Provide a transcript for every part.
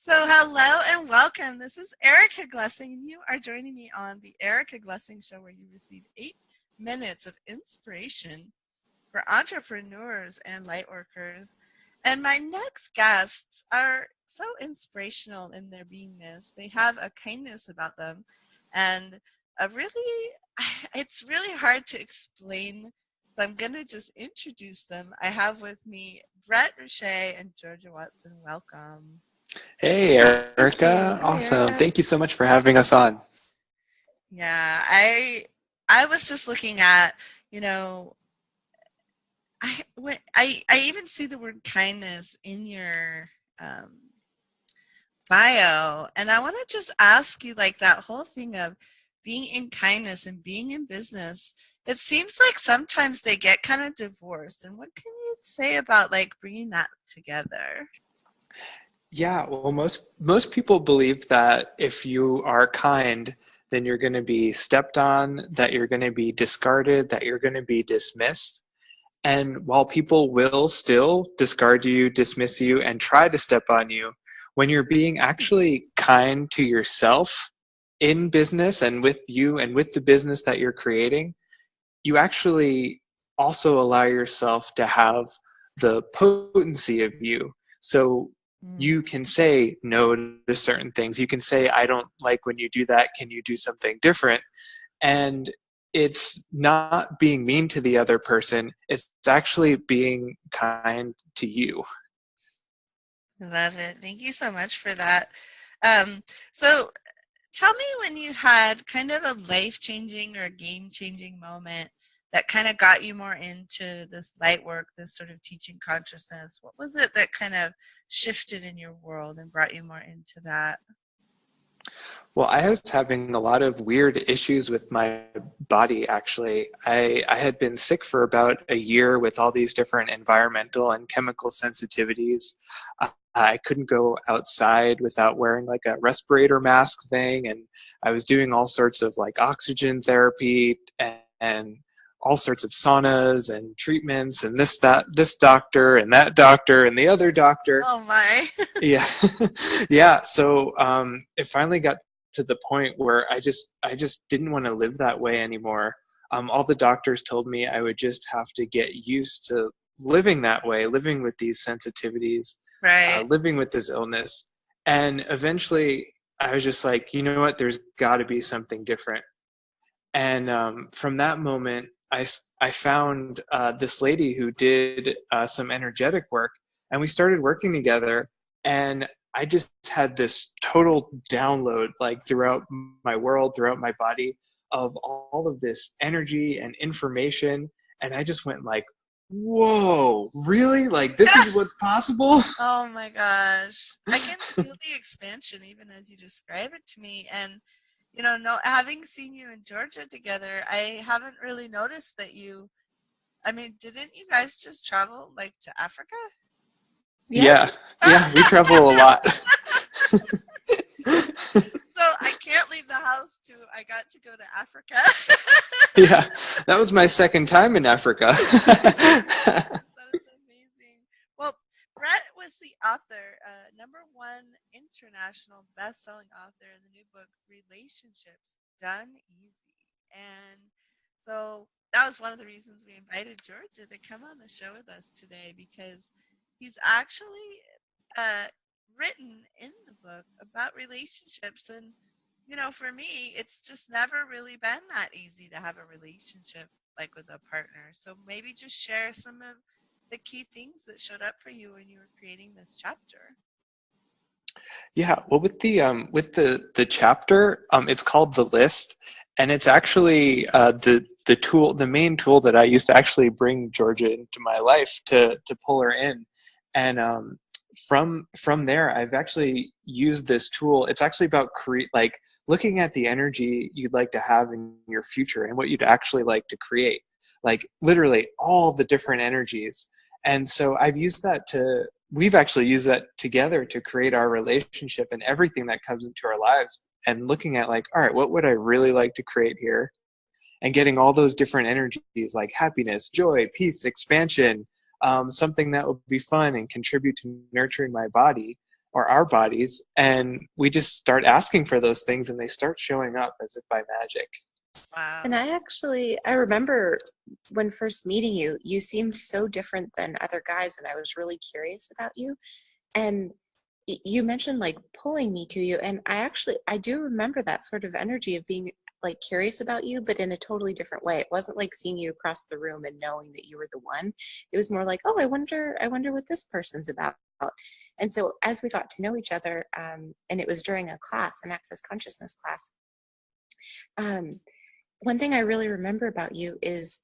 So, hello and welcome. This is Erica Glessing, and you are joining me on the Erica Glessing Show, where you receive 8 minutes of inspiration for entrepreneurs and light workers. And my next guests are so inspirational in their beingness. They have a kindness about them, and a really, it's really hard to explain. So I'm going to just introduce them. I have with me Bret, Rushia, and Georgia Watson. Welcome. Hey, Erica. Hi, Awesome. Erica. Thank you so much for having us on. Yeah, I was just looking at, you know, I even see the word kindness in your um, bio, and I want to just ask you, like, that whole thing of being in kindness and being in business. It seems like sometimes they get kind of divorced. And what can you say about like bringing that together? Yeah, well, most people believe that if you are kind, then you're going to be stepped on, that you're going to be discarded, that you're going to be dismissed. And while people will still discard you, dismiss you, and try to step on you, when you're being actually kind to yourself in business and with you and with the business that you're creating, you actually also allow yourself to have the potency of you. So Mm. you can say no to certain things. You can say, I don't like when you do that. Can you do something different? And it's not being mean to the other person. It's actually being kind to you. Love it. Thank you so much for that. Um, so tell me when you had kind of a life-changing or game-changing moment that kind of got you more into this light work, this sort of teaching consciousness. What was it that kind of shifted in your world and brought you more into that? Well, I was having a lot of weird issues with my body, actually. I had been sick for about a year with all these different environmental and chemical sensitivities. I couldn't go outside without wearing like a respirator mask thing. And I was doing all sorts of like oxygen therapy and all sorts of saunas and treatments and this doctor and that doctor and the other doctor. Oh my. Yeah. Yeah. So it finally got to the point where I just didn't want to live that way anymore. All the doctors told me I would just have to get used to living that way, living with these sensitivities, Right. living with this illness. And eventually I was just like, you know what, there's got to be something different. And from that moment, I found this lady who did some energetic work, and we started working together. And I just had this total download, like throughout my world, throughout my body, of all of this energy and information. And I just went like, whoa, really? Like this is what's possible? Oh my gosh. I can feel the expansion even as you describe it to me. And, no, having seen you in Georgia together, I haven't really noticed that I mean, didn't you guys just travel like to Africa? Yeah, yeah, we travel a lot. So I can't leave the house I got to go to Africa. Yeah, that was my second time in Africa. That is amazing. Well, Bret was the author, #1 international best-selling author in the new book Relationships Done Easy. And so that was one of the reasons we invited Georgia to come on the show with us today, because he's actually uh, written in the book about relationships. And for me, it's just never really been that easy to have a relationship like with a partner. So maybe just share some of the key things that showed up for you when you were creating this chapter. Yeah, well, with the chapter, it's called the list, and it's actually the tool, the main tool that I used to actually bring Georgia into my life to pull her in, and from there, I've actually used this tool. It's actually about like looking at the energy you'd like to have in your future and what you'd actually like to create, like literally all the different energies. And so we've actually used that together to create our relationship and everything that comes into our lives, and looking at like, all right, what would I really like to create here? And getting all those different energies like happiness, joy, peace, expansion, something that would be fun and contribute to nurturing my body, or our bodies, and we just start asking for those things and they start showing up as if by magic. Wow. And I remember when first meeting you, you seemed so different than other guys, and I was really curious about you. And you mentioned like pulling me to you, and I do remember that sort of energy of being like curious about you, but in a totally different way. It wasn't like seeing you across the room and knowing that you were the one. It was more like, oh, I wonder what this person's about. And so as we got to know each other, and it was during a class, an access consciousness class, one thing I really remember about you is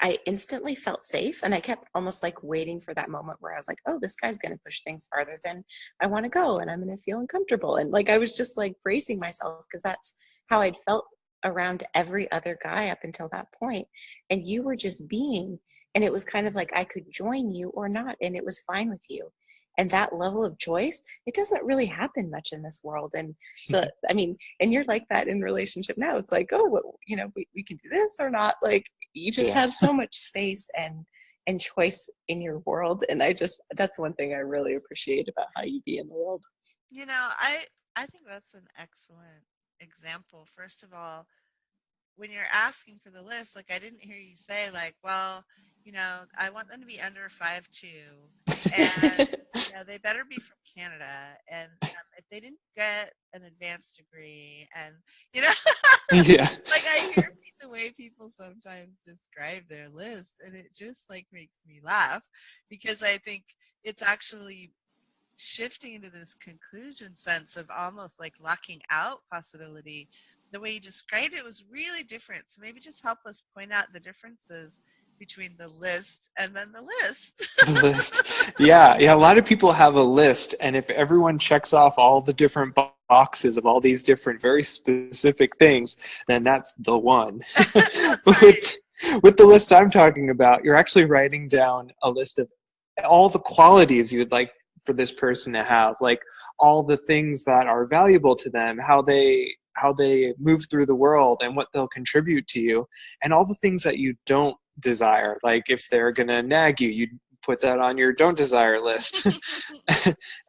I instantly felt safe, and I kept almost like waiting for that moment where I was like, oh, this guy's going to push things farther than I want to go, and I'm going to feel uncomfortable. And like, I was just like bracing myself, because that's how I'd felt around every other guy up until that point. And you were just being, and it was kind of like I could join you or not, and it was fine with you. And that level of choice, it doesn't really happen much in this world. And so, I mean, and you're like that in relationship now. It's like, oh, well, you know, we can do this or not. Like, you just have so much space and choice in your world. And that's one thing I really appreciate about how you be in the world. You know, I think that's an excellent example. First of all, when you're asking for the list, like, I didn't hear you say like, well, you know, I want them to be under 5'2", and you know, they better be from Canada, and if they didn't get an advanced degree, and you know, Yeah. like, I hear the way people sometimes describe their list, and it just like makes me laugh, because I think it's actually shifting into this conclusion sense of almost like locking out possibility. The way you described it was really different. So maybe just help us point out the differences between the list and then the list. The list. Yeah. A lot of people have a list, and if everyone checks off all the different boxes of all these different, very specific things, then that's the one. Right. With the list I'm talking about, you're actually writing down a list of all the qualities you would like for this person to have, like all the things that are valuable to them, how they move through the world and what they'll contribute to you, and all the things that you don't desire. Like, if they're gonna nag you, put that on your don't desire list.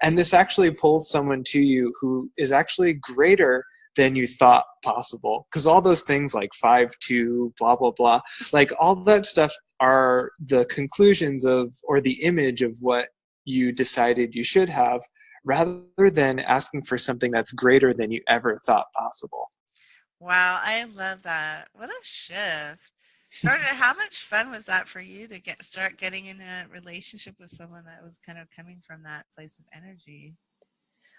And this actually pulls someone to you who is actually greater than you thought possible, because all those things like 5'2", blah blah blah, like all that stuff are the conclusions of, or the image of, what you decided you should have, rather than asking for something that's greater than you ever thought possible. Wow, I love that. What a shift. Jordan, how much fun was that for you to start getting in a relationship with someone that was kind of coming from that place of energy?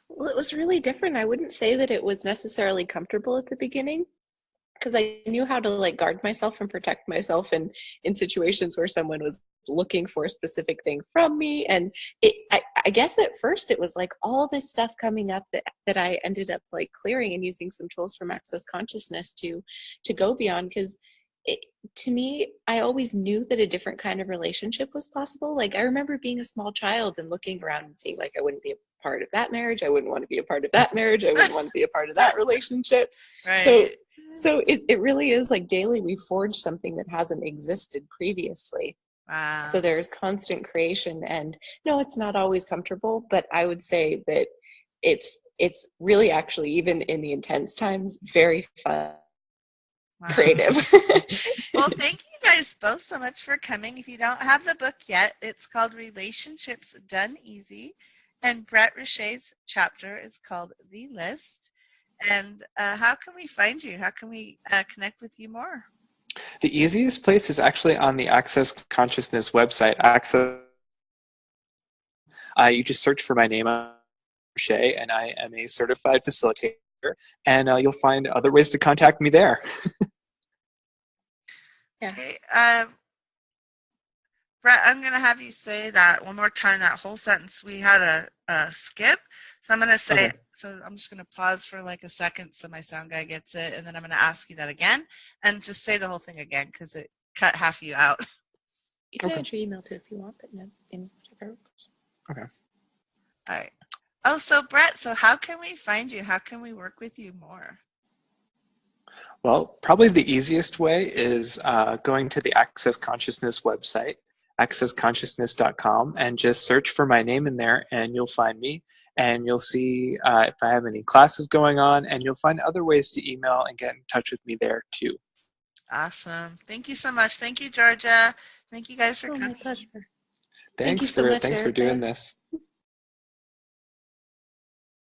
Well, it was really different. I wouldn't say that it was necessarily comfortable at the beginning, because I knew how to like guard myself and protect myself in situations where someone was looking for a specific thing from me. And I guess at first it was like all this stuff coming up that I ended up like clearing and using some tools from Access Consciousness to go beyond. Because to me, I always knew that a different kind of relationship was possible. Like, I remember being a small child and looking around and seeing like, I wouldn't be a part of that marriage, I wouldn't want to be a part of that marriage, I wouldn't want to be a part of that relationship. Right. So it really is like daily we forge something that hasn't existed previously. Wow. So there's constant creation, and no, it's not always comfortable, but I would say that it's really actually, even in the intense times, very fun. Wow. Creative. Well, thank you guys both so much for coming. If you don't have the book yet, it's called Relationships Done Easy, and Bret Rushia's chapter is called The List. And how can we find you? How can we connect with you more? The easiest place is actually on the Access Consciousness website. You just search for my name, Rushia, and I am a certified facilitator, and you'll find other ways to contact me there. Yeah. Okay. Bret, I'm going to have you say that one more time, that whole sentence. We had a skip. So I'm going to say, Okay. So I'm just going to pause for like a second so my sound guy gets it. And then I'm going to ask you that again. And just say the whole thing again, because it cut half you out. You can Okay. add your email too if you want, but no, in whatever. Okay. All right. Oh, so Bret, so how can we find you? How can we work with you more? Well, probably the easiest way is going to the Access Consciousness website, accessconsciousness.com, and just search for my name in there, and you'll find me. and you'll see if I have any classes going on, and you'll find other ways to email and get in touch with me there too. Awesome. Thank you so much. Thank you, Georgia. Thank you guys for Oh, coming. my pleasure. Thank you so much, Thanks for doing Erica. this.